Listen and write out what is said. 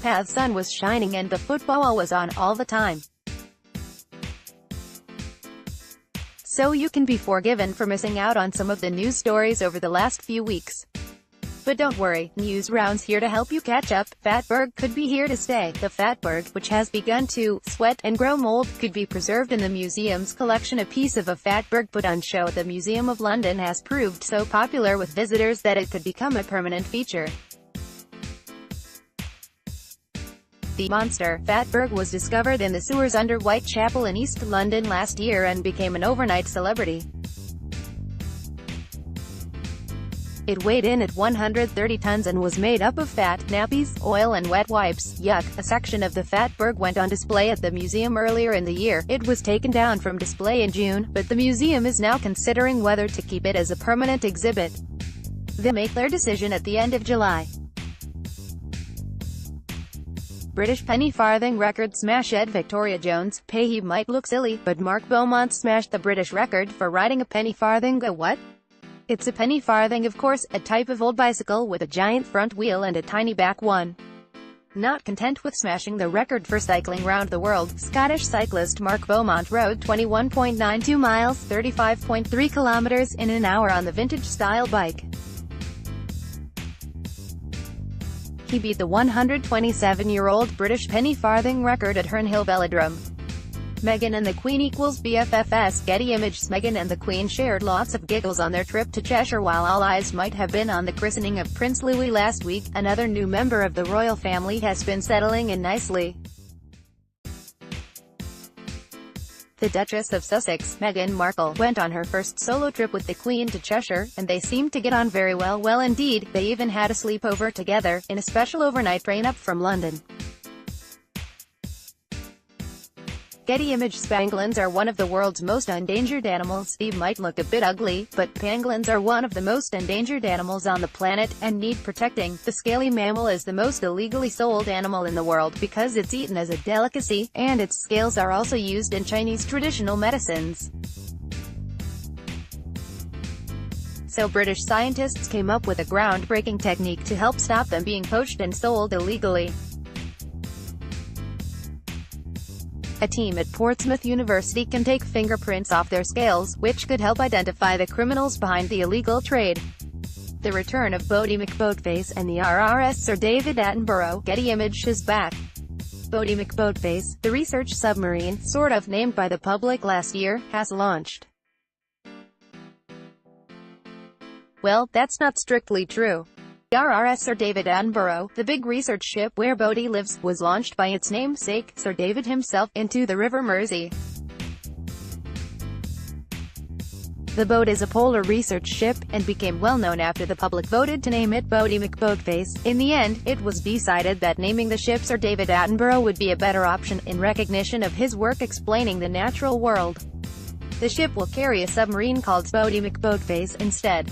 PAThe sun was shining and the football was on all the time. So you can be forgiven for missing out on some of the news stories over the last few weeks. But don't worry, Newsround's here to help you catch up. Fatberg could be here to stay. The Fatberg, which has begun to sweat and grow mold, could be preserved in the museum's collection. A piece of a Fatberg put on show at the Museum of London has proved so popular with visitors that it could become a permanent feature. The monster, Fatberg, was discovered in the sewers under Whitechapel in East London last year and became an overnight celebrity. It weighed in at 130 tons and was made up of fat, nappies, oil and wet wipes. Yuck. A section of the Fatberg went on display at the museum earlier in the year. It was taken down from display in June, but the museum is now considering whether to keep it as a permanent exhibit. They'll make their decision at the end of July. British penny farthing record smash. Ed Victoria Jones, PAThe might look silly, but Mark Beaumont smashed the British record for riding a penny farthing. A what? It's a penny farthing, of course, a type of old bicycle with a giant front wheel and a tiny back one. Not content with smashing the record for cycling round the world, Scottish cyclist Mark Beaumont rode 21.92 miles, 35.3 kilometers, in an hour on the vintage-style bike. He beat the 127-year-old British penny farthing record at Herne Hill Velodrome. Meghan and the Queen equals BFFs. Getty Images. Meghan and the Queen shared lots of giggles on their trip to Cheshire. While all eyes might have been on the christening of Prince Louis last week, another new member of the royal family has been settling in nicely. The Duchess of Sussex, Meghan Markle, went on her first solo trip with the Queen to Cheshire, and they seemed to get on very well. Well indeed, they even had a sleepover together, in a special overnight train up from London. Getty Images. Pangolins are one of the world's most endangered animals. They might look a bit ugly, but pangolins are one of the most endangered animals on the planet, and need protecting. The scaly mammal is the most illegally sold animal in the world, because it's eaten as a delicacy, and its scales are also used in Chinese traditional medicines. So British scientists came up with a groundbreaking technique to help stop them being poached and sold illegally. A team at Portsmouth University can take fingerprints off their scales, which could help identify the criminals behind the illegal trade. The return of Boaty McBoatface and the RRS Sir David Attenborough. Getty Images is back. Boaty McBoatface, the research submarine, sort of named by the public last year, has launched. Well, that's not strictly true. The RRS Sir David Attenborough, the big research ship where Boaty lives, was launched by its namesake, Sir David himself, into the River Mersey. The boat is a polar research ship, and became well known after the public voted to name it Boaty McBoatface. In the end, it was decided that naming the ship Sir David Attenborough would be a better option, in recognition of his work explaining the natural world. The ship will carry a submarine called Boaty McBoatface instead.